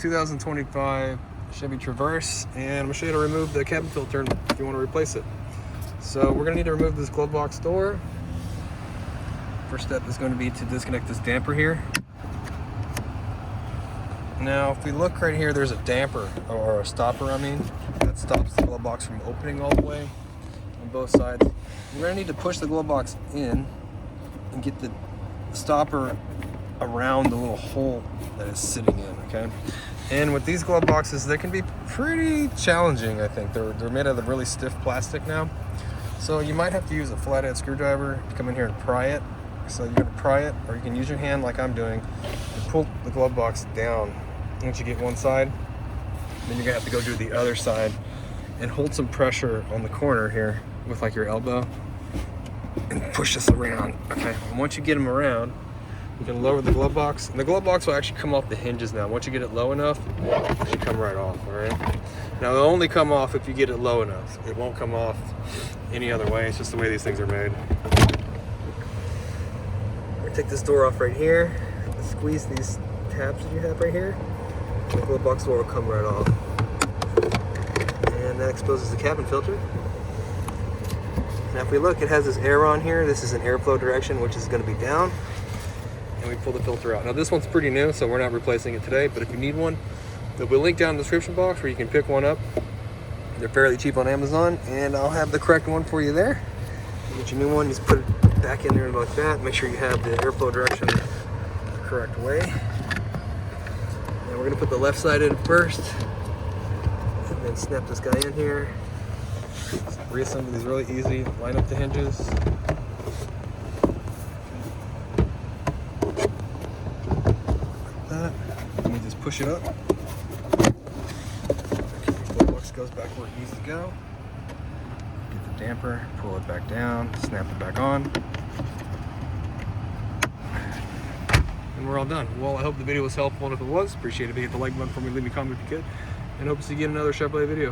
2025 Chevy Traverse, and I'm going to show you how to remove the cabin filter if you want to replace it. So we're going to need to remove this glove box door. First step is going to be to disconnect this damper here. Now if we look right here, there's a damper, or a stopper I mean, that stops the glove box from opening all the way on both sides. We're going to need to push the glove box in and get the stopper around the little hole that is sitting in, okay? And with these glove boxes, they can be pretty challenging, I think. They're made out of really stiff plastic now. So you might have to use a flathead screwdriver to come in here and pry it. So you're gonna pry it, or you can use your hand like I'm doing, and pull the glove box down. Once you get one side, then you're gonna have to go do the other side and hold some pressure on the corner here with like your elbow and push this around, okay? And once you get them around, you can lower the glove box, and the glove box will actually come off the hinges now. Once you get it low enough, it should come right off, all right? Now, it'll only come off if you get it low enough. It won't come off any other way. It's just the way these things are made. We're gonna take this door off right here, and squeeze these tabs that you have right here. The glove box door will come right off. And that exposes the cabin filter. Now, if we look, it has this air on here. This is an airflow direction, which is gonna be down. And we pull the filter out. Now this one's pretty new, so we're not replacing it today, but if you need one, there'll be a link down in the description box where you can pick one up. They're fairly cheap on Amazon, and I'll have the correct one for you there. You get your new one, just put it back in there like that. Make sure you have the airflow direction the correct way. And we're gonna put the left side in first, and then snap this guy in here. Reassembly is really easy. Line up the hinges. And we just push it up. Okay, the glove box goes back where it needs to go. Get the damper, pull it back down, snap it back on. And we're all done. Well, I hope the video was helpful, and if it was, appreciate it if you hit the like button for me, leave me a comment if you could, and hope to see you in another Chevrolet video.